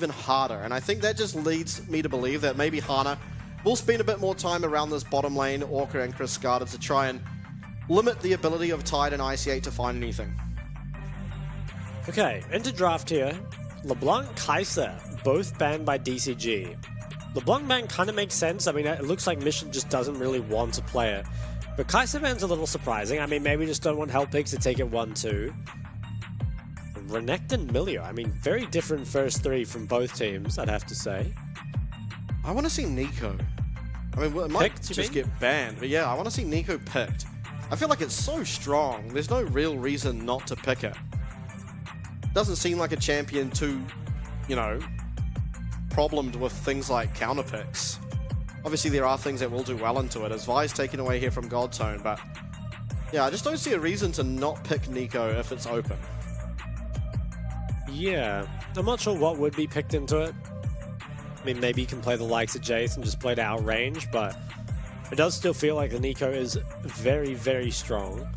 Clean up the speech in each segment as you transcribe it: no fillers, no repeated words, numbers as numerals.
even harder. And I think that just leads me to believe that maybe Hana will spend a bit more time around this bottom lane, Orca and Cascada, to try and limit the ability of Tide and IC8 to find anything. Okay, into draft here. LeBlanc, Kai'Sa, both banned by DCG. LeBlanc ban kind of makes sense. I mean, it looks like Mission just doesn't really want to play it. But Kai'Sa ban's a little surprising. I mean, maybe just don't want Hell Pigs to take it 1-2. Renekton and Milio. I mean, very different first three from both teams, I'd have to say. I want to see Nico. I mean, it might just get banned. But yeah, I want to see Nico picked. I feel like it's so strong. There's no real reason not to pick it. Doesn't seem like a champion too, you know, problemed with things like counter picks. Obviously, there are things that will do well into it, as Vi's taken away here from Godtone, but yeah, I just don't see a reason to not pick Nico if it's open. Yeah, I'm not sure what would be picked into it. I mean, maybe you can play the likes of Jace and just play it out range, but it does still feel like the Nico is very, very strong.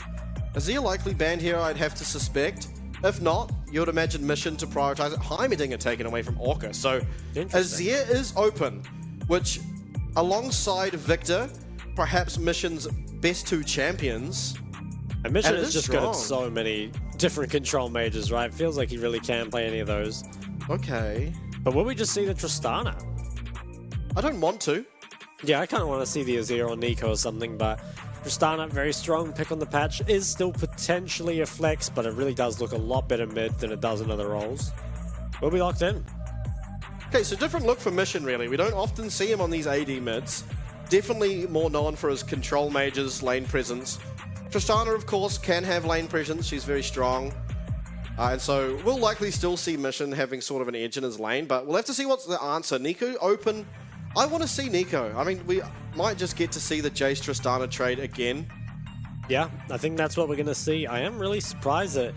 Azir likely banned here, I'd have to suspect. If not, you would imagine Mission to prioritize it. Heimerdinger taken away from Orca. So Azir is open, which alongside Victor, perhaps Mission's best two champions. And Mission has just got so many different control mages, right? It feels like he really can play any of those. Okay. But will we just see the Tristana? I don't want to. Yeah, I kind of want to see the Azir or Nico or something, but Tristana, very strong pick on the patch, is still potentially a flex, but it really does look a lot better mid than it does in other roles. We'll be locked in. Okay, so different look for Mission, really. We don't often see him on these AD mids. Definitely more known for his control mages, lane presence. Tristana, of course, can have lane presence. She's very strong. And so we'll likely still see Mission having sort of an edge in his lane, but we'll have to see what's the answer. Nico open. I want to see Nico. I mean, we might just get to see the Jace Tristana trade again. Yeah, I think that's what we're going to see. I am really surprised that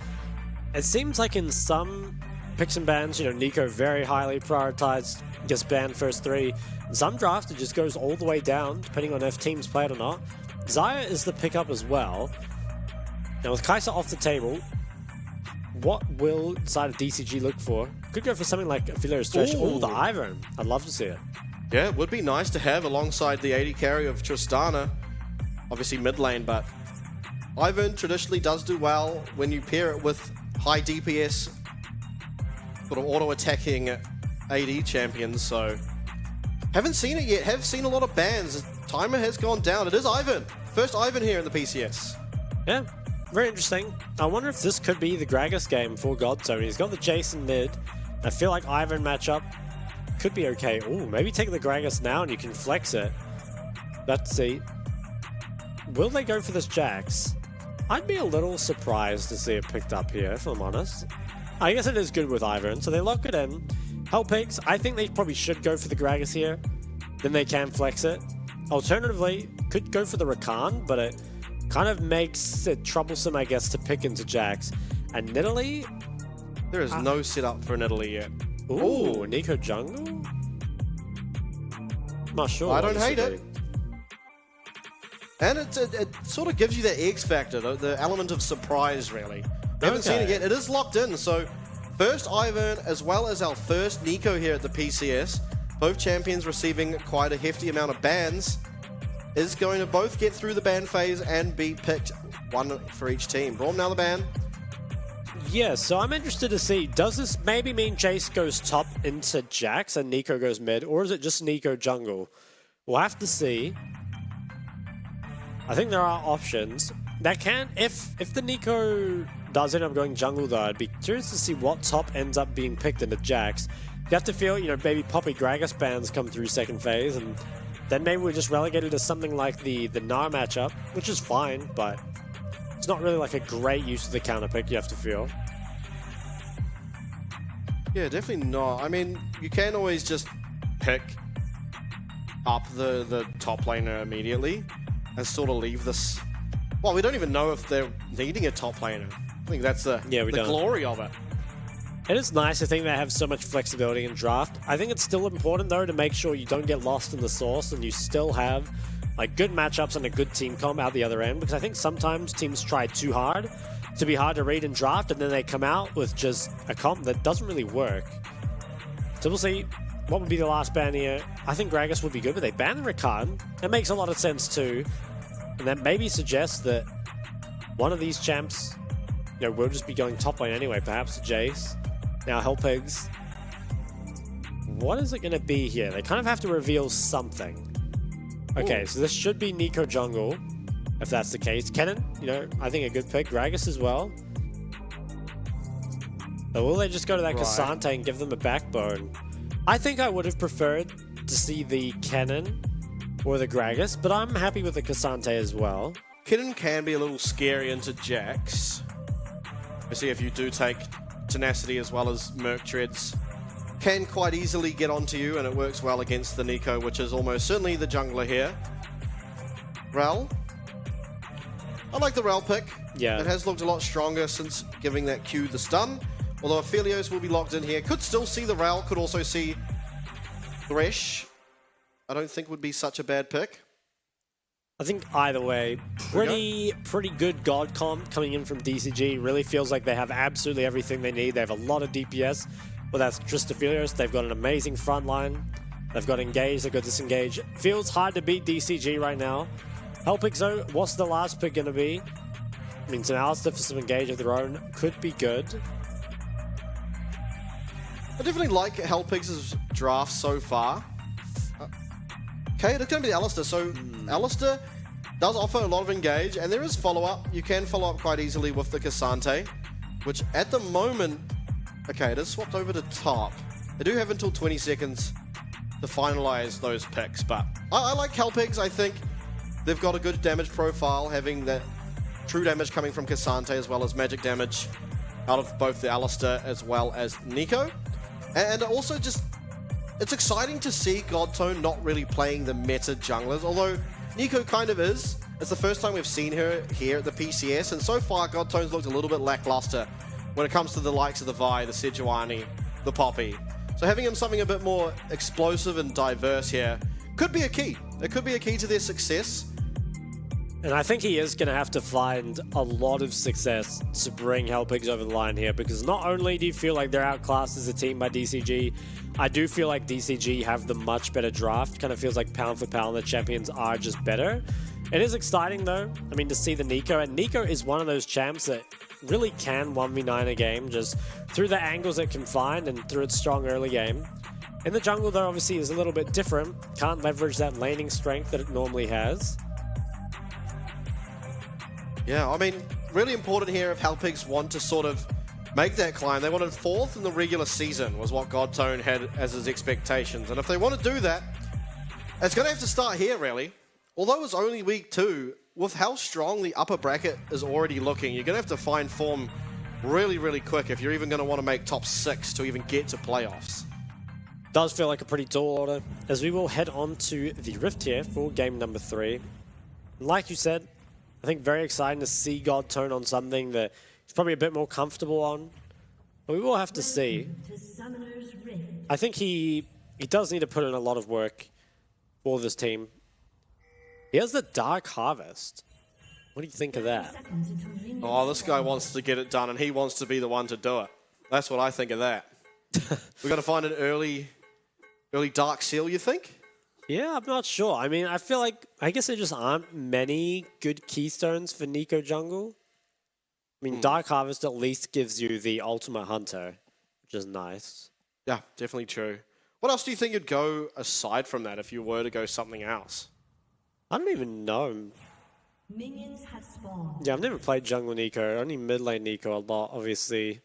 it seems like in some picks and bans, you know, Nico very highly prioritized, gets banned first three. In some drafts, it just goes all the way down, depending on if teams play it or not. Xayah is the pickup as well. Now with Kai'Sa off the table, what will side of DCG look for? Could go for something like Affiliate Stretch. Oh, the Ivern. I'd love to see it. Yeah, it would be nice to have alongside the AD carry of Tristana. Obviously mid lane, but Ivern traditionally does do well when you pair it with high DPS, sort of auto-attacking AD champions, so haven't seen it yet. Have seen a lot of bans. Timer has gone down. It is Ivern. First Ivern here in the PCS. Yeah, very interesting. I wonder if this could be the Gragas game for Godtone. He's got the Jason mid. I feel like Ivern matchup could be okay. Ooh, maybe take the Gragas now and you can flex it. Let's see. Will they go for this Jax? I'd be a little surprised to see it picked up here, if I'm honest. I guess it is good with Ivern, so they lock it in. Hell Pigs, I think they probably should go for the Gragas here. Then they can flex it. Alternatively, could go for the Rakan, but it kind of makes it troublesome, I guess, to pick into Jax. And Nidalee? There is no setup for Nidalee yet. Ooh, Nico jungle? Not sure. I don't hate it. And it sort of gives you that X factor, the element of surprise, really. We haven't seen it yet. It is locked in, so first Ivern as well as our first Nico here at the PCS, both champions receiving quite a hefty amount of bans, is going to both get through the ban phase and be picked, one for each team. Braum now the ban. Yeah, so I'm interested to see, does this maybe mean Jace goes top into Jax and Nico goes mid, or is it just Nico jungle? We'll have to see. I think there are options. That can, if the Nico does end up going jungle though, I'd be curious to see what top ends up being picked into Jax. You have to feel, you know, maybe Poppy Gragas bans come through second phase, and then maybe we're just relegated to something like the Gnar matchup, which is fine, but it's not really like a great use of the counter pick, you have to feel. Yeah, definitely not. I mean, you can always just pick up the top laner immediately and sort of leave this. Well, we don't even know if they're needing a top laner. I think that's the glory of it. It is nice to think they have so much flexibility in draft. I think it's still important though to make sure you don't get lost in the sauce and you still have like good matchups and a good team comp out the other end, because I think sometimes teams try too hard to be hard to read in draft and then they come out with just a comp that doesn't really work. So we'll see what would be the last ban here. I think Gragas would be good, but they ban the Rakan. That makes a lot of sense too. And that maybe suggests that one of these champs, will just be going top lane anyway. Perhaps Jace. Now Hellpigs. What is it going to be here? They kind of have to reveal something. Okay, so this should be Neeko jungle, if that's the case. Kennen, I think a good pick. Gragas as well. But will they just go to that Cassante and give them a backbone? I think I would have preferred to see the Kennen or the Gragas, but I'm happy with the Cassante as well. Kennen can be a little scary into Jax. Especially if you do take Tenacity as well as Merc Treads. Can quite easily get onto you, and it works well against the Neeko, which is almost certainly the jungler here. Rel. I like the Rel pick. Yeah. It has looked a lot stronger since giving that Q the stun. Although Aphelios will be locked in here. Could still see the Rel, could also see Thresh. I don't think would be such a bad pick. I think either way, pretty good God comp coming in from DCG. Really feels like they have absolutely everything they need. They have a lot of DPS. Well, that's just Aphelios. They've got an amazing front line. They've got Engage, they've got Disengage. Feels hard to beat DCG right now. Hellpigs though, what's the last pick going to be? I mean, some Alistar for some Engage of their own could be good. I definitely like Hellpigs' draft so far. Okay, it's going to be the Alistar. So Alistar does offer a lot of Engage, and there is follow-up. You can follow up quite easily with the Cassante, which at the moment, okay, it is swapped over to top. They do have until 20 seconds to finalize those picks, but I like Hellpigs. I think they've got a good damage profile, having that true damage coming from Cassante as well as magic damage out of both the Alistar as well as Neeko. And also just, it's exciting to see Godtone not really playing the meta junglers, although Neeko kind of is. It's the first time we've seen her here at the PCS, and so far Godtone's looked a little bit lackluster when it comes to the likes of the Vi, the Sejuani, the Poppy. So having him something a bit more explosive and diverse here could be a key. It could be a key to their success. And I think he is going to have to find a lot of success to bring Hellpigs over the line here, because not only do you feel like they're outclassed as a team by DCG, I do feel like DCG have the much better draft. Kind of feels like pound for pound the champions are just better. It is exciting though, I mean, to see the Neeko, and Neeko is one of those champs that really can 1v9 a game just through the angles it can find and through its strong early game. In the jungle though, obviously is a little bit different. Can't leverage that laning strength that it normally has. Yeah, I mean, really important here if Hellpigs want to sort of make that climb. They wanted 4th in the regular season was what Godtone had as his expectations. And if they want to do that, it's going to have to start here, really. Although it's only week 2, with how strong the upper bracket is already looking, you're going to have to find form really, really quick if you're even going to want to make top 6 to even get to playoffs. Does feel like a pretty tall order, as we will head on to the Rift here for game number 3. Like you said, I think very exciting to see Godtone on something that he's probably a bit more comfortable on. But we will have to see. I think he does need to put in a lot of work for this team. He has the Dark Harvest. What do you think of that? Oh, this guy wants to get it done, and he wants to be the one to do it. That's what I think of that. We've got to find an early Dark Seal, you think? Yeah, I'm not sure. I mean, I guess there just aren't many good keystones for Neeko jungle. I mean, Dark Harvest at least gives you the ultimate hunter, which is nice. Yeah, definitely true. What else do you think you'd go aside from that if you were to go something else? I don't even know. Minions have spawned. Yeah, I've never played jungle Neeko, only mid lane Neeko a lot, obviously.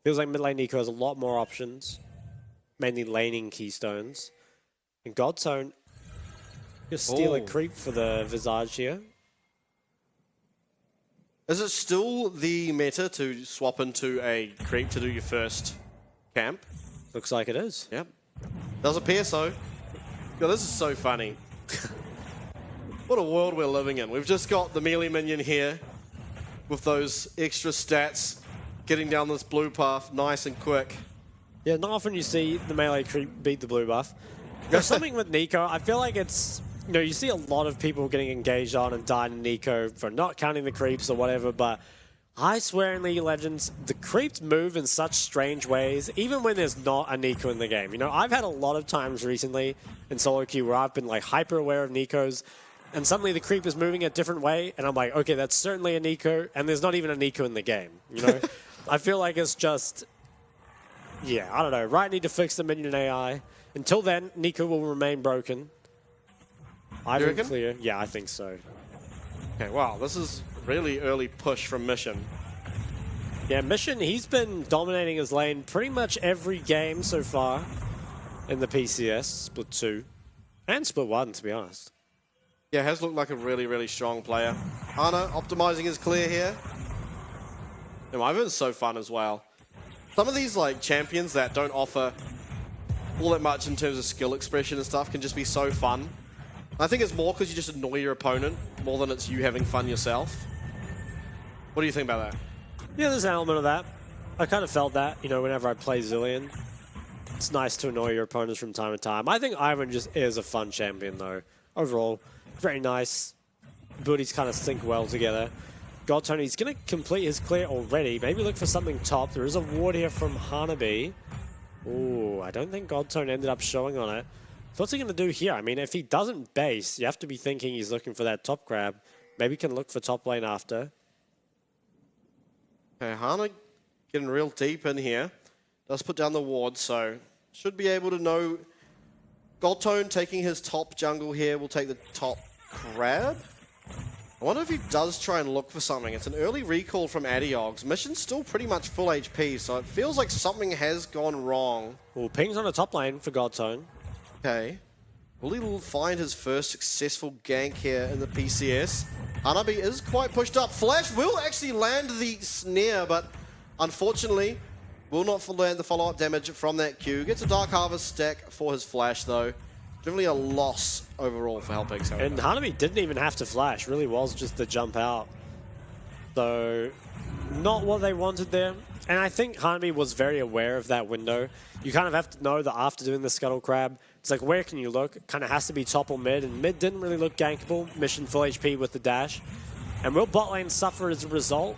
Feels like mid lane Neeko has a lot more options, mainly laning keystones. And Godtone, just steal a creep for the Visage here. Is it still the meta to swap into a creep to do your first camp? Looks like it is. Yep. Does appear so. God, this is so funny. What a world we're living in. We've just got the melee minion here with those extra stats getting down this blue path nice and quick. Yeah, not often you see the melee creep beat the blue buff. There's something with Neeko, I feel like it's, you see a lot of people getting engaged on and dying in Neeko for not counting the creeps or whatever, but I swear in League of Legends, the creeps move in such strange ways, even when there's not a Nico in the game. You know, I've had a lot of times recently in solo queue where I've been like hyper aware of Nicos, and suddenly the creep is moving a different way, and I'm like, okay, that's certainly a Nico, and there's not even a Nico in the game. You know, I feel like it's just, yeah, I don't know. Right, need to fix the minion AI. Until then, Nico will remain broken. Ivan clear. Yeah, I think so. Okay, wow, this is really early push from Mission. Yeah, Mission, he's been dominating his lane pretty much every game so far in the PCS, Split 2, and Split 1, to be honest. Yeah, has looked like a really, really strong player. Hana optimizing his clear here. And Ivan's so fun as well. Some of these like champions that don't offer all that much in terms of skill expression and stuff can just be so fun. I think it's more because you just annoy your opponent more than it's you having fun yourself. What do you think about that? Yeah, there's an element of that. I kind of felt that, you know, whenever I play Zillion. It's nice to annoy your opponents from time to time. I think Ivan just is a fun champion, though. Overall, very nice. Booties kind of sync well together. God Tony's going to complete his clear already. Maybe look for something top. There is a ward here from Hanabi. Ooh, I don't think God Tone ended up showing on it. So what's he going to do here? I mean, if he doesn't base, you have to be thinking he's looking for that top grab. Maybe he can look for top lane after. Okay, Hana getting real deep in here. Does put down the ward, so should be able to know. Goldtone taking his top jungle here will take the top grab. I wonder if he does try and look for something. It's an early recall from Adiogs. Mission's still pretty much full HP, so it feels like something has gone wrong. Well, ping's on the top lane for Goldtone. Okay. Will he find his first successful gank here in the PCS? Hanabi is quite pushed up. Flash will actually land the snare, but unfortunately will not land the follow-up damage from that Q. Gets a Dark Harvest stack for his flash, though. Definitely a loss overall for Helpix. And Hanabi didn't even have to flash. Really was just the jump out. So, not what they wanted there. And I think Hanabi was very aware of that window. You kind of have to know that after doing the Scuttle Crab, it's like, where can you look? It kind of has to be top or mid, and mid didn't really look gankable. Mission full HP with the dash. And will bot lane suffer as a result?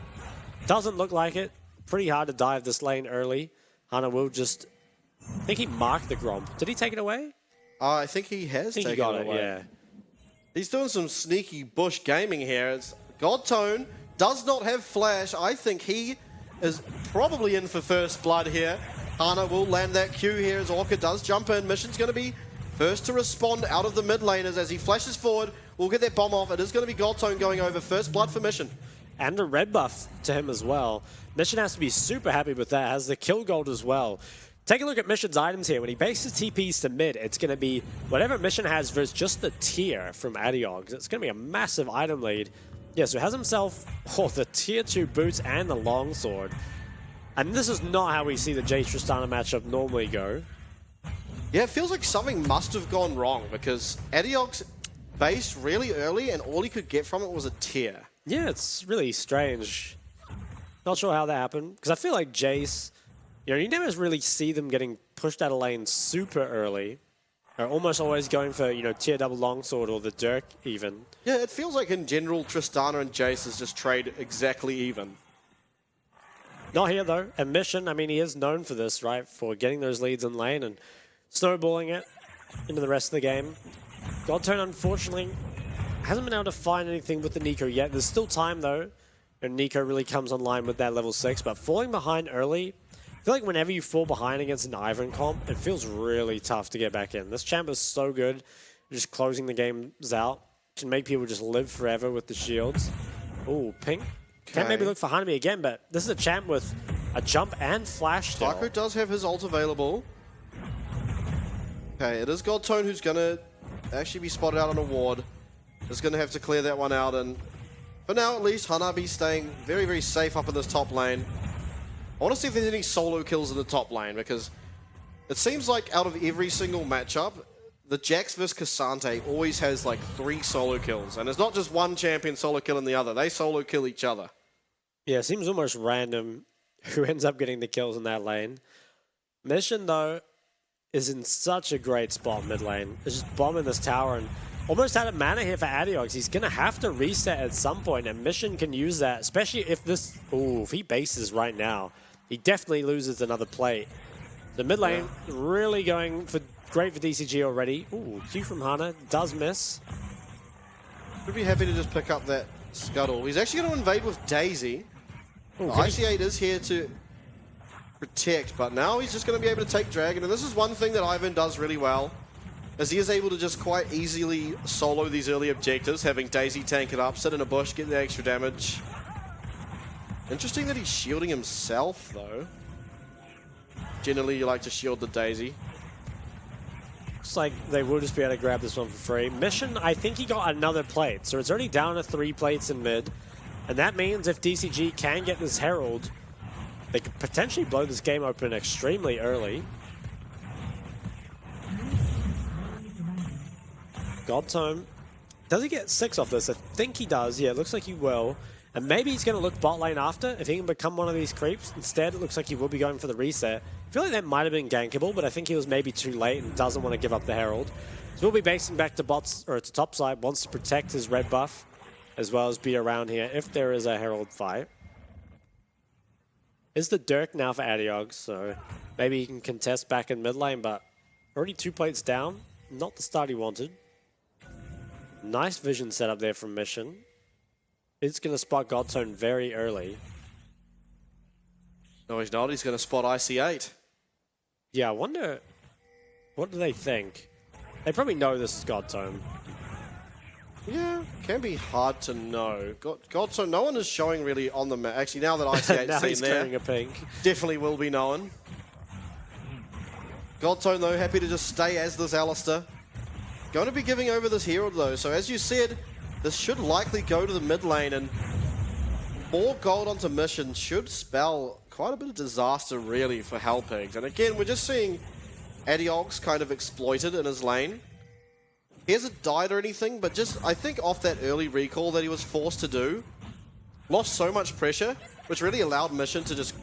Doesn't look like it. Pretty hard to dive this lane early. Hana will just... I think he marked the Gromp. Did he take it away? I think he has taken it away. Yeah. He's doing some sneaky bush gaming here. It's Godtone does not have flash. I think he is probably in for first blood here. Hana will land that Q here as Orca does jump in. Mission's going to be first to respond out of the mid laners as he flashes forward. We'll get that bomb off. It is going to be Godtone going over. First blood for Mission. And a red buff to him as well. Mission has to be super happy with that. Has the kill gold as well. Take a look at Mission's items here. When he bases TPs to mid, it's going to be whatever Mission has versus just the tier from Adiogs. It's going to be a massive item lead. Yeah, so he has himself the tier 2 boots and the longsword. And this is not how we see the Jace Tristana matchup normally go. Yeah, it feels like something must have gone wrong because Adiogs based really early and all he could get from it was a tier. Yeah, it's really strange. Not sure how that happened. Because I feel like Jace, you know, you never really see them getting pushed out of lane super early. They're almost always going for, you know, tier double longsword or the Dirk even. Yeah, it feels like in general Tristana and Jace is just trade exactly even. Not here though. And Mission, I mean, he is known for this, right? For getting those leads in lane and snowballing it into the rest of the game. Godtone, unfortunately, hasn't been able to find anything with the Nico yet. There's still time though. And Nico really comes online with that level 6. But falling behind early, I feel like whenever you fall behind against an Ivan comp, it feels really tough to get back in. This champ is so good. Just closing the games out. Can make people just live forever with the shields. Ooh, pink. Can maybe look for Hanabi again, but this is a champ with a jump and flash still. Taco does have his ult available. Okay, it is Godtone who's going to actually be spotted out on a ward. Is going to have to clear that one out, and for now at least, Hanabi staying very, very safe up in this top lane. I want to see if there's any solo kills in the top lane, because it seems like out of every single matchup, the Jax vs Cassante always has like 3 solo kills, and it's not just one champion solo killing the other, they solo kill each other. Yeah, it seems almost random who ends up getting the kills in that lane. Mission, though, is in such a great spot mid lane. It's just bombing this tower, and almost out of mana here for Adiox. He's going to have to reset at some point, and Mission can use that, especially if this... Ooh, if he bases right now, he definitely loses another plate. The mid lane really going for great for DCG already. Ooh, Q from Hana does miss. Would be happy to just pick up that scuttle. He's actually going to invade with Daisy. Ooh, IC8 is here to protect, but now he's just going to be able to take Dragon, and this is one thing that Ivan does really well, as he is able to just quite easily solo these early objectives, having Daisy tank it up, sit in a bush, get the extra damage. Interesting that he's shielding himself, though. Generally, you like to shield the Daisy. Looks like they will just be able to grab this one for free. Mission, I think he got another plate, so it's already down to 3 plates in mid. And that means if DCG can get this Herald, they could potentially blow this game open extremely early. Godtome, does he get 6 off this? I think he does. Yeah, it looks like he will. And maybe he's going to look bot lane after if he can become one of these creeps. Instead, it looks like he will be going for the reset. I feel like that might have been gankable, but I think he was maybe too late and doesn't want to give up the Herald. So we'll be basing back to bots, or to top side, wants to protect his red buff, as well as be around here if there is a Herald fight. Is the Dirk now for Adiox, so maybe he can contest back in mid lane, but already 2 plates down. Not the start he wanted. Nice vision setup there from Mission. It's going to spot Godtone very early. No, he's not. He's going to spot IC8. Yeah, I wonder, what do they think? They probably know this is Godtone. Yeah, can be hard to know. Godtone, no one is showing really on the map. Actually, now that IC8's now seen he's there, carrying a pink. definitely will be known. Godtone, though, happy to just stay as this Alistair. Going to be giving over this Herald, though. So as you said, this should likely go to the mid lane, and more gold onto Mission should spell quite a bit of disaster, really, for Hellpigs. And again, we're just seeing Adiox kind of exploited in his lane. He hasn't died or anything, but just, I think, off that early recall that he was forced to do, lost so much pressure, which really allowed Mission to just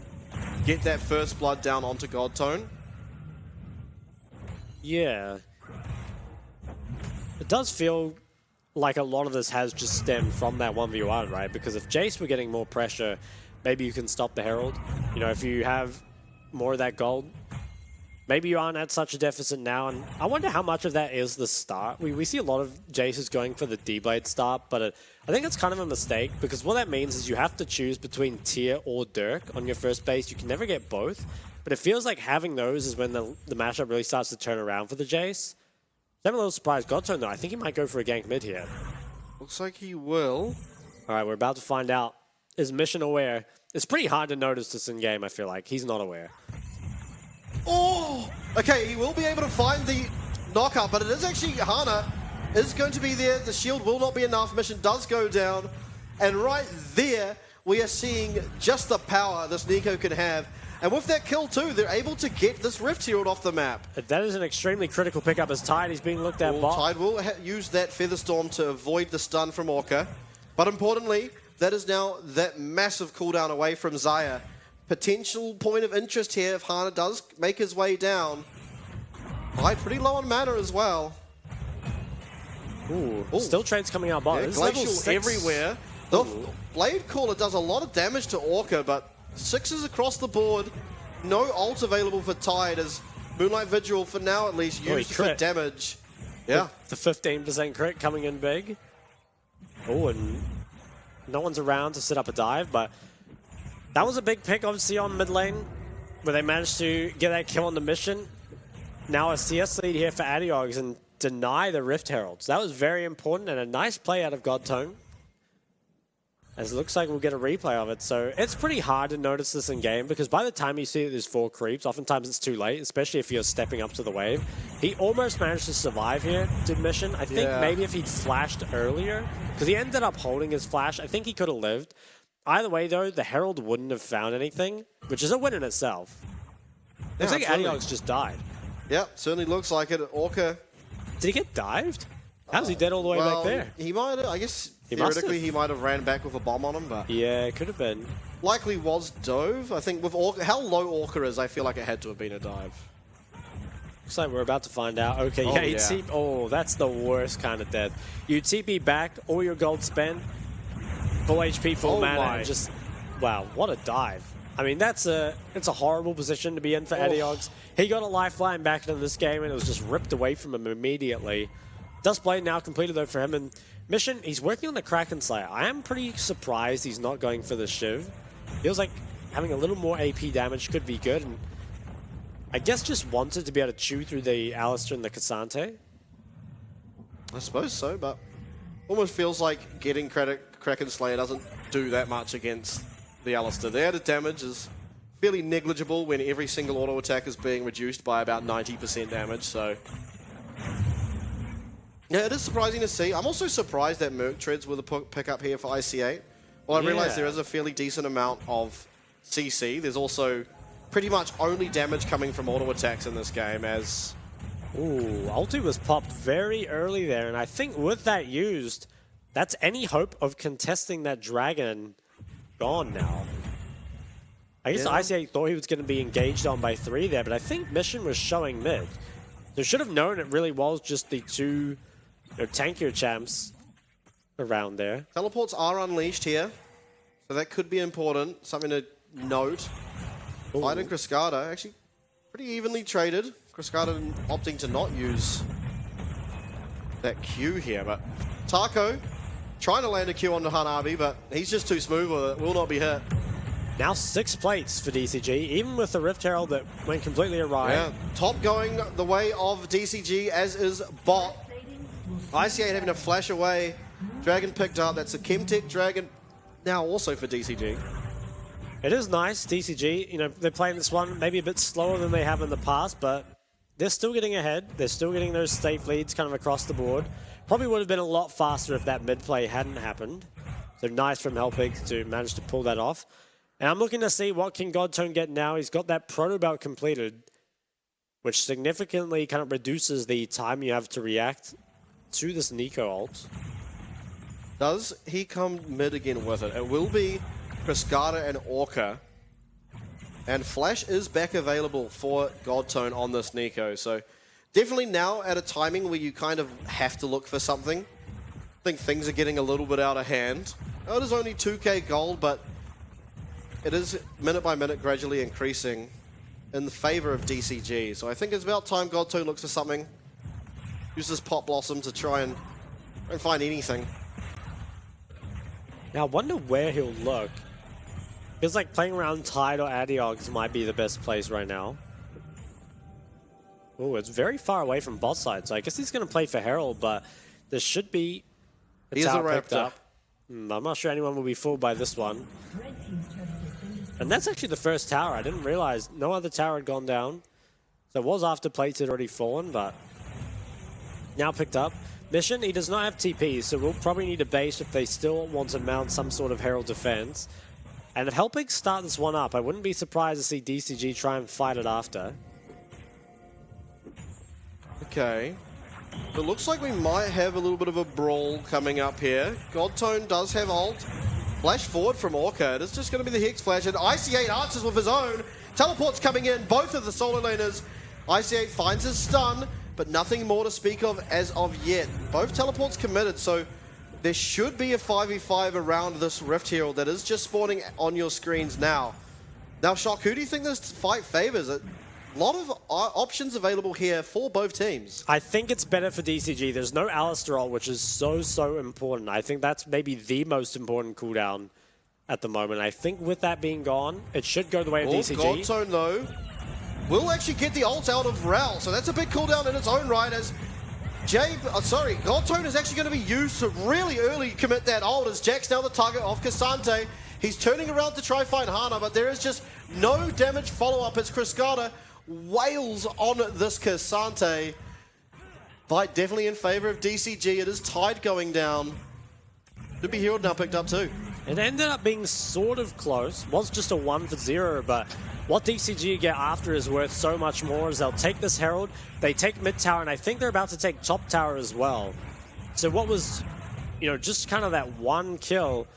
get that first blood down onto Godtone. Yeah. It does feel like a lot of this has just stemmed from that 1v1, right? Because if Jace were getting more pressure, maybe you can stop the Herald. You know, if you have more of that gold, maybe you aren't at such a deficit now. And I wonder how much of that is the start. We see a lot of Jaces going for the D-Blade start, but I think it's kind of a mistake, because what that means is you have to choose between Tyr or Dirk on your first base. You can never get both, but it feels like having those is when the matchup really starts to turn around for the Jace. I'm a little surprised. Godtone, though, I think he might go for a gank mid here. Looks like he will. All right, we're about to find out. Is Mission aware? It's pretty hard to notice this in-game, I feel like. He's not aware. Oh! Okay, he will be able to find the knockup, but it is actually Hana is going to be there. The shield will not be enough. Mission does go down. And right there, we are seeing just the power this Nico can have. And with that kill too, they're able to get this Rift Herald off the map. That is an extremely critical pickup as Tide is being looked at bot. Tide will use that Featherstorm to avoid the stun from Orca. But importantly, that is now that massive cooldown away from Xayah. Potential point of interest here if Hana does make his way down. Tide pretty low on mana as well. Ooh. Still trades coming out bot. Yeah, This is level Glacial 6. everywhere. The Blade Caller does a lot of damage to Orca, but 6s across the board. No ult available for Tide as Moonlight Vigil, for now at least, used for damage. Yeah. The 15% crit coming in big. Oh, and no one's around to set up a dive, but that was a big pick, obviously, on mid lane, where they managed to get that kill on the Mission. Now a CS lead here for Adiox and deny the Rift Heralds. That was very important and a nice play out of Godtone, as it looks like we'll get a replay of it. So it's pretty hard to notice this in game, because by the time you see that there's 4 creeps, oftentimes it's too late, especially if you're stepping up to the wave. He almost managed to survive here, did Mission. I think maybe if he'd flashed earlier, because he ended up holding his flash, I think he could have lived. Either way, though, the Herald wouldn't have found anything, which is a win in itself. Looks like Adiox just died. Yep, certainly looks like it. Orca. Did he get dived? How's he dead all the way back there? He might have, I guess, theoretically he might have ran back with a bomb on him, but yeah, it could have been. Likely was dove. I think with Orca, how low Orca is, I feel like it had to have been a dive. Looks like we're about to find out. Okay, Oh, yeah, yeah. oh, that's the worst kind of death. You TP back, all your gold spent, full HP, full Oh mana, my. and just, wow, what a dive. I mean, it's a horrible position to be in for Adiogs. He got a lifeline back in this game, and it was just ripped away from him immediately. Dustblade now completed, though, for him. And mission, he's working on the Kraken Slayer. I am pretty surprised he's not going for the Shiv. Feels like having a little more AP damage could be good. And I guess just wanted to be able to chew through the Alistair and the Cassante. I suppose so, but almost feels like getting Kraken Slayer doesn't do that much against the Alistair. The added damage is fairly negligible when every single auto attack is being reduced by about 90% damage, so... Yeah, it is surprising to see. I'm also surprised that Merc Treads were the pickup here for IC8. Well, I realize there is a fairly decent amount of CC. There's also pretty much only damage coming from auto attacks in this game, as... Ooh, ulti was popped very early there, and I think with that used, that's any hope of contesting that dragon gone now. I guess IC8 thought he was going to be engaged on by 3 there, but I think Mission was showing mid. They should have known it really was just the two tankier champs around there. Teleports are unleashed here, so that could be important. Something to note. Fight and Cascada actually pretty evenly traded. Cascada opting to not use that Q here, but Taco trying to land a Q on the Hanabi, but he's just too smooth with it. Will not be hit. Now 6 plates for DCG, even with the Rift Herald that went completely awry. Yeah, top going the way of DCG, as is bot. IC8 having to flash away. Dragon picked up. That's a Chemtech Dragon now also for DCG. It is nice, DCG. They're playing this one maybe a bit slower than they have in the past, but they're still getting ahead. They're still getting those safe leads kind of across the board. Probably would have been a lot faster if that mid play hadn't happened. So nice from Helpig to manage to pull that off. And I'm looking to see what can Godtone get now. He's got that proto belt completed, which significantly kind of reduces the time you have to react to this Nico ult. Does he come mid again with it? It will be Cascada and Orca. And Flash is back available for Godtone on this Nico. So definitely now at a timing where you kind of have to look for something. I think things are getting a little bit out of hand. Oh, it is only 2k gold, but it is minute by minute gradually increasing in the favor of DCG. So I think it's about time Godtone looks for something. Uses Pot Blossom to try and find anything. Now I wonder where he'll look. Feels like playing around Tide or Adiogs might be the best place right now. Oh, it's very far away from bot side, so I guess he's going to play for Herald, but there should be a tower picked up. I'm not sure anyone will be fooled by this one. And that's actually the first tower. I didn't realize no other tower had gone down. So it was after plates had already fallen, but now picked up. Mission, he does not have TP, so we'll probably need a base if they still want to mount some sort of Herald defense. And if Helpig start this one up, I wouldn't be surprised to see DCG try and fight it after. Okay. It looks like we might have a little bit of a brawl coming up here. Godtone does have ult. Flash forward from Orca. It's just going to be the Hex Flash, and IC8 answers with his own. Teleports coming in, both of the solo laners. IC8 finds his stun, but nothing more to speak of as of yet. Both teleports committed, so there should be a 5v5 around this Rift Herald that is just spawning on your screens now. Now, Shock, who do you think this fight favors? A lot of options available here for both teams. I think it's better for DCG. There's no Alistair ult, which is so important. I think that's maybe the most important cooldown at the moment. I think with that being gone, it should go the way of DCG. Godtone, though, will actually get the ult out of Rel, so that's a big cooldown in its own right, as Godtone is actually going to be used to really early commit that ult, as Jack's now the target of Cassante. He's turning around to try find Hana, but there is just no damage follow-up as Cascada wails on this Cassante. Fight definitely in favor of DCG. It is Tide going down. Could be Herald now picked up too. It ended up being sort of close. Was just a 1 for 0, but what DCG get after is worth so much more, as they'll take this Herald, they take mid tower, and I think they're about to take top tower as well. So what was, just kind of that one kill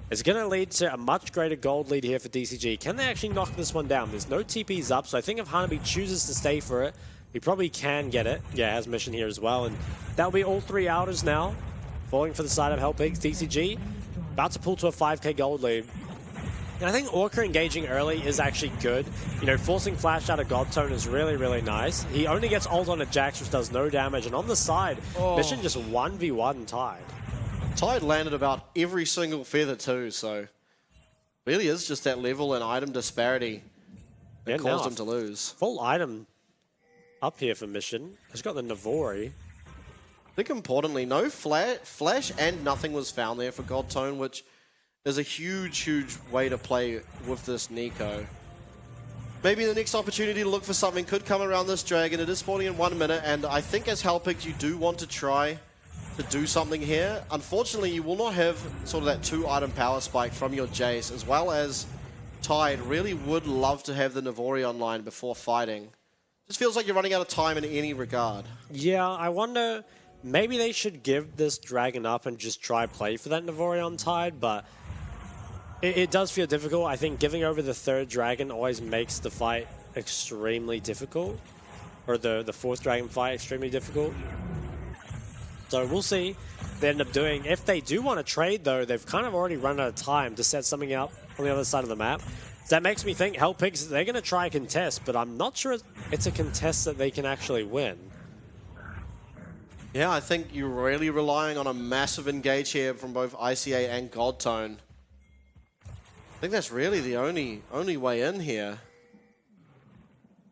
is going to lead to a much greater gold lead here for DCG. Can they actually knock this one down? There's no TPs up, so I think if Hanabi chooses to stay for it, He probably can get it. Yeah, has mission here as well. And that'll be all 3 outers now. Falling for the side of Hellpigs. DCG about to pull to a 5k gold lead. And I think Orca engaging early is actually good. You know, forcing Flash out of Godtone is really, really nice. He only gets ult on a Jax, which does no damage. And on the side, Mission just 1v1 Tide. Tide landed about every single feather too, so really is just that level and item disparity that caused him to lose. Full item up here for Mission. He's got the Navori. I think importantly, no flash and nothing was found there for Godtone, which is a huge, huge way to play with this Nico. Maybe the next opportunity to look for something could come around this Dragon. It is spawning in 1 minute, and I think as Hellpigs, you do want to try to do something here. Unfortunately, you will not have sort of that 2-item power spike from your Jace, as well as Tide really would love to have the Navori online before fighting. Just feels like you're running out of time in any regard. Yeah, I wonder, maybe they should give this Dragon up and just try play for that Navori on Tide, but it does feel difficult. I think giving over the 3rd Dragon always makes the fight extremely difficult, or the 4th Dragon fight extremely difficult. So we'll see what they end up doing. If they do want to trade, though, they've kind of already run out of time to set something up on the other side of the map. So that makes me think Hellpigs, they're going to try a contest, but I'm not sure it's a contest that they can actually win. Yeah, I think you're really relying on a massive engage here from both ICA and Godtone. I think that's really the only way in here.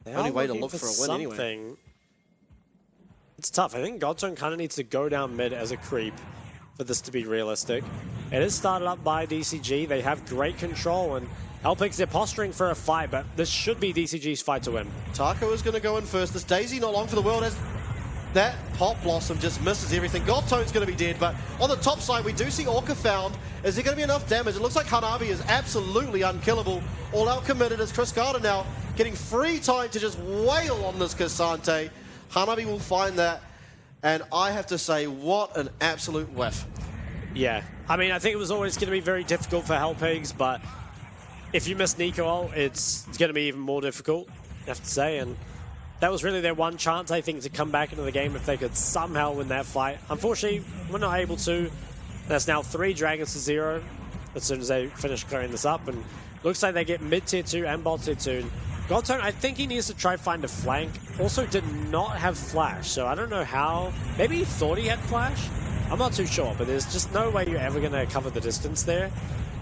Only way to look for a win anyway. It's tough. I think Godtone kind of needs to go down mid as a creep for this to be realistic. It is started up by DCG. They have great control, and Hellpigs, they're posturing for a fight, but this should be DCG's fight to win. Taco is going to go in first. This Daisy not long for the world as that Pop Blossom just misses everything. Godtone's going to be dead, but on the top side, we do see Orca found. Is there going to be enough damage? It looks like Hanabi is absolutely unkillable. All out committed as Chris Carter now getting free time to just wail on this Cassante. Hanabi will find that, and I have to say, what an absolute whiff. Yeah, I mean, I think it was always going to be very difficult for Hellpigs, but if you miss Nico, it's going to be even more difficult, I have to say, and that was really their one chance, I think, to come back into the game if they could somehow win that fight. Unfortunately, we're not able to. That's now 3 Dragons to 0 as soon as they finish clearing this up, and looks like they get mid tier 2 and bot tier 2. Godtone, I think he needs to try find a flank. Also did not have flash, so I don't know how. Maybe he thought he had flash? I'm not too sure, but there's just no way you're ever going to cover the distance there.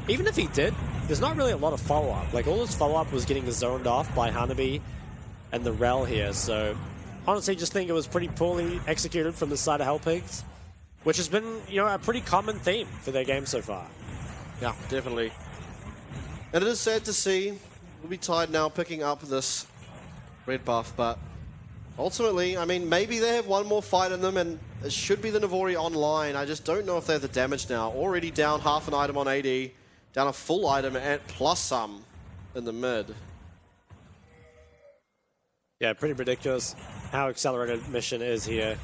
Even if he did, there's not really a lot of follow-up. Like, all his follow-up was getting zoned off by Hanabi and the Rel here, so honestly just think it was pretty poorly executed from the side of Hellpigs, which has been, you know, a pretty common theme for their game so far. Yeah, definitely. And it is sad to see. We'll be Tide now picking up this red buff, but ultimately, I mean, maybe they have one more fight in them, and it should be the Navori online. I just don't know if they have the damage now. Already down half an item on AD, down a full item and plus some in the mid. Yeah, pretty ridiculous how accelerated Mission is here.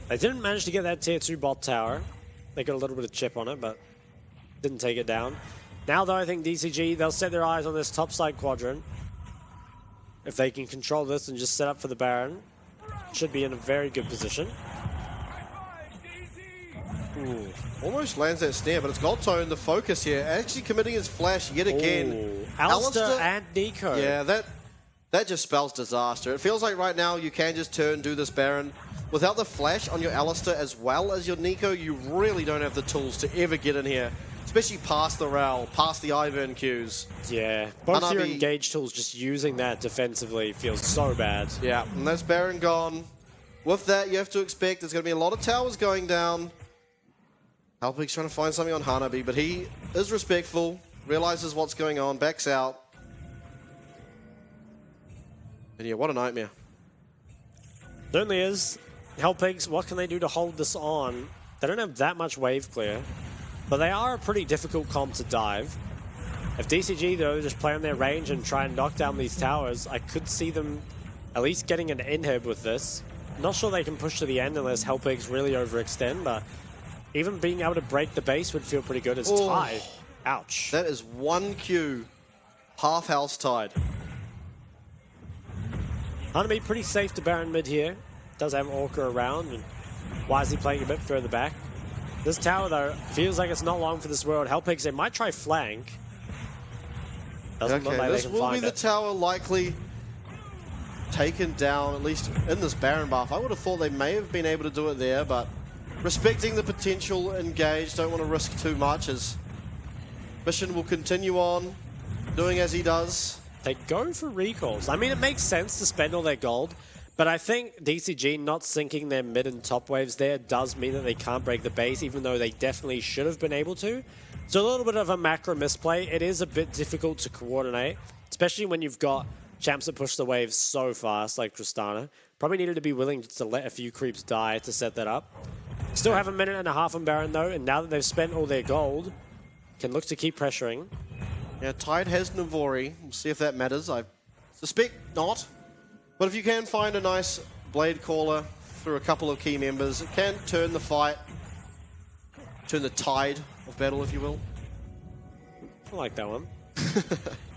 They didn't manage to get that tier 2 bot tower. They got a little bit of chip on it, but didn't take it down. Now, though, I think DCG, they'll set their eyes on this top side quadrant. If they can control this and just set up for the Baron, should be in a very good position. Ooh, almost lands that snare, but it's Godtone, the focus here, actually committing his flash yet again. Ooh, Alistair and Nico. Yeah, that just spells disaster. It feels like right now you can just do this Baron. Without the flash on your Alistair as well as your Nico, you really don't have the tools to ever get in here. Especially past the Rel, past the Ivern Qs. Yeah, both your engage tools, just using that defensively feels so bad. Yeah, and that's Baron gone. With that, you have to expect there's going to be a lot of towers going down. Hellpig's trying to find something on Hanabi, but he is respectful, realizes what's going on, backs out. And yeah, what a nightmare. Certainly is. Hellpigs, what can they do to hold this on? They don't have that much wave clear, but they are a pretty difficult comp to dive. If DCG, though, just play on their range and try and knock down these towers, I could see them at least getting an inhib with this. Not sure they can push to the end unless Hellpigs really overextend, but even being able to break the base would feel pretty good as Tide. Ouch. That is 1 Q, half house Tide. Hanami pretty safe to Baron mid here. Does have Orca around, and wisely playing a bit further back. This tower, though, feels like it's not long for this world. Hellpigs, they might try flank. Doesn't look like this they can will find be the it. tower likely taken down, at least in this Baron buff. I would have thought they may have been able to do it there, but respecting the potential engage, don't want to risk too much as Mission will continue on, doing as he does. They go for recalls. I mean, it makes sense to spend all their gold, but I think DCG not sinking their mid and top waves there does mean that they can't break the base, even though they definitely should have been able to. So a little bit of a macro misplay. It is a bit difficult to coordinate, especially when you've got champs that push the waves so fast, like Tristana. Probably needed to be willing to let a few creeps die to set that up. Still have a minute and a half on Baron, though, and now that they've spent all their gold, can look to keep pressuring. Yeah, Tide has Navori. We'll see if that matters. I suspect not. But if you can find a nice Blade Caller through a couple of key members, it can turn the fight, turn the tide of battle, if you will. I like that one.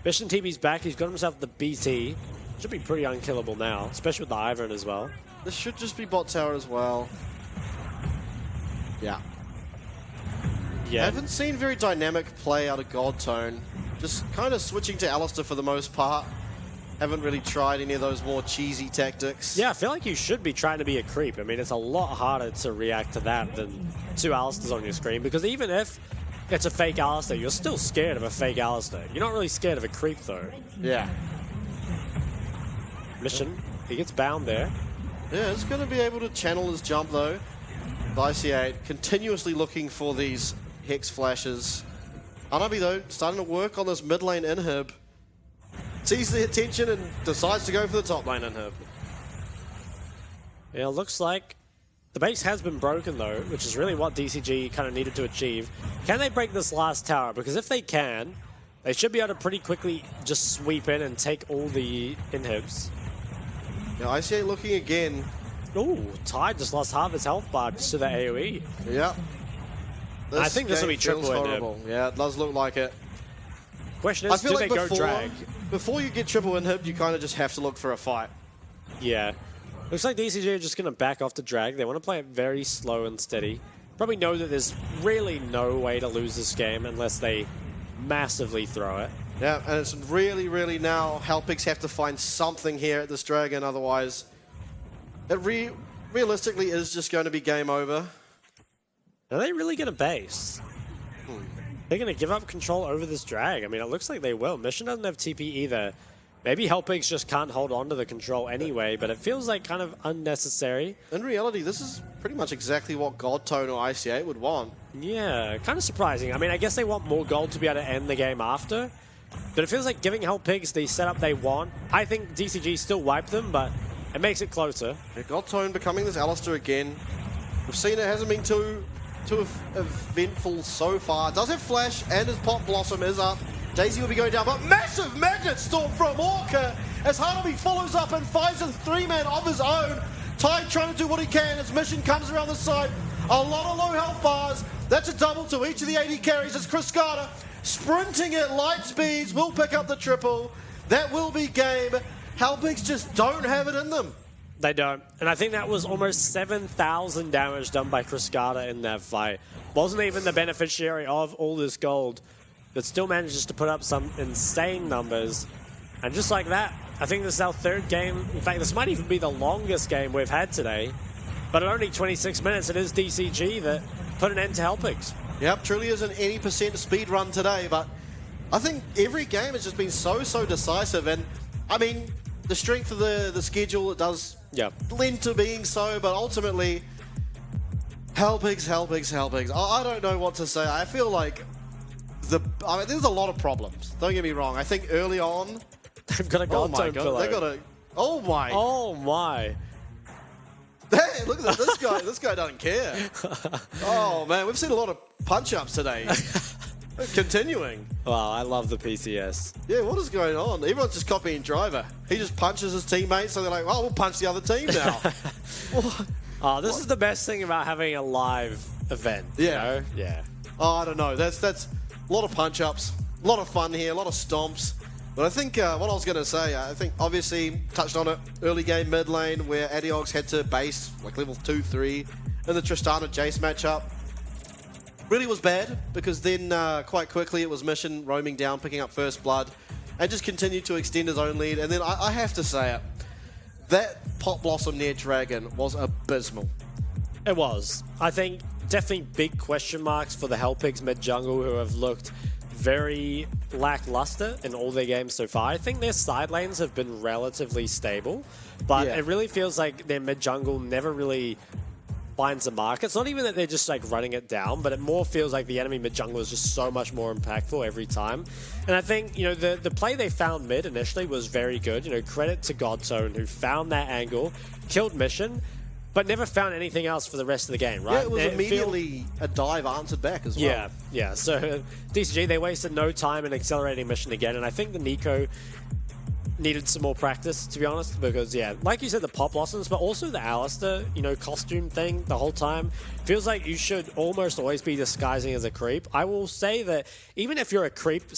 Mission TV's back. He's got himself the BT. Should be pretty unkillable now, especially with the Ivern as well. This should just be bot tower as well. Yeah. I haven't seen very dynamic play out of Godtone. Just kind of switching to Alistair for the most part. Haven't really tried any of those more cheesy tactics. Yeah, I feel like you should be trying to be a creep. I mean, it's a lot harder to react to that than two Alistairs on your screen, because even if it's a fake Alistair, you're still scared of a fake Alistair. You're not really scared of a creep, though. Yeah. Mission, he gets bound there. Yeah, he's going to be able to channel his jump, though. The IC8 continuously looking for these Hex flashes. Hanabi, though, starting to work on this mid lane inhib. Sees the attention and decides to go for the top lane inhib. Yeah, it looks like the base has been broken, though, which is really what DCG kind of needed to achieve. Can they break this last tower? Because if they can, they should be able to pretty quickly just sweep in and take all the inhibs. Yeah, IC8 looking again. Ooh, Tide just lost half his health bar just to the AoE. Yeah. I think this will be game feels triple horrible. Yeah, it does look like it. Question I is, feel do like they go drag? before you get triple inhib, you kind of just have to look for a fight. Yeah. Looks like DCG are just going to back off the drag. They want to play it very slow and steady. Probably know that there's really no way to lose this game unless they massively throw it. Yeah, and it's really, really now Hellpigs have to find something here at this dragon, otherwise it realistically is just going to be game over. Are they really going to base? They're going to give up control over this drag. I mean, it looks like they will. Mission doesn't have TP either. Maybe Hellpigs just can't hold on to the control anyway, but it feels like kind of unnecessary. In reality, this is pretty much exactly what Godtone or IC8 would want. Yeah, kind of surprising. I mean, I guess they want more gold to be able to end the game after, but it feels like giving Hellpigs the setup they want. I think DCG still wipe them, but it makes it closer. Yeah, Godtone becoming this Alistair again. We've seen it hasn't been too eventful so far. Does have Flash, and his Pop Blossom is up. Daisy will be going down, but massive Magnet Storm from Orca as Hanabi follows up and finds a 3-man of his own. Tide trying to do what he can as Mission comes around the side. A lot of low health bars. That's a double to each of the 80 carries as Chris Carter sprinting at light speeds will pick up the triple. That will be game. Hellpigs just don't have it in them. They don't. And I think that was almost 7,000 damage done by Criscata in that fight. Wasn't even the beneficiary of all this gold, but still manages to put up some insane numbers. And just like that, I think this is our third game. In fact, this might even be the longest game we've had today. But at only 26 minutes, it is DCG that put an end to Hellpigs. Yep, truly is an 80% speed run today, but I think every game has just been so decisive. And I mean, the strength of the schedule, it does lend to being so, but ultimately, Hellpigs. I don't know what to say. I feel like there's a lot of problems. Don't get me wrong. I think early on, they've got a Godtone pillow. They got a. Oh my. Oh my. Hey, look at this guy. This guy doesn't care. Oh man, we've seen a lot of punch-ups today. Continuing. Wow, I love the PCS. Yeah, what is going on? Everyone's just copying Driver. He just punches his teammates, so they're like, oh, we'll punch the other team now. Oh, this is the best thing about having a live event. Yeah. You know? Yeah. Oh, I don't know. That's a lot of punch-ups, a lot of fun here, a lot of stomps. But I think what I was going to say, I think obviously touched on it, early game mid lane where Adiox had to base like level 2, 3 in the Tristana Jace matchup. Really was bad because then quite quickly it was Mission roaming down, picking up first blood, and just continued to extend his own lead. And then I have to say it, that Pot Blossom near Dragon was abysmal. It was. I think definitely big question marks for the Hellpigs mid jungle who have looked very lackluster in all their games so far. I think their side lanes have been relatively stable, but it really feels like their mid jungle never really finds the mark. It's not even that they're just like running it down, but it more feels like the enemy mid jungle is just so much more impactful every time. And I think, you know, the play they found mid initially was very good. You know, credit to Godzone who found that angle, killed Mission, but never found anything else for the rest of the game, right? Yeah, it was immediately a dive answered back as well. Yeah. So DCG, they wasted no time in accelerating Mission again, and I think the Nico needed some more practice, to be honest, because, yeah, like you said, the Pop Blossoms, but also the Alistair, you know, costume thing the whole time. Feels like you should almost always be disguising as a creep. I will say that even if you're a creep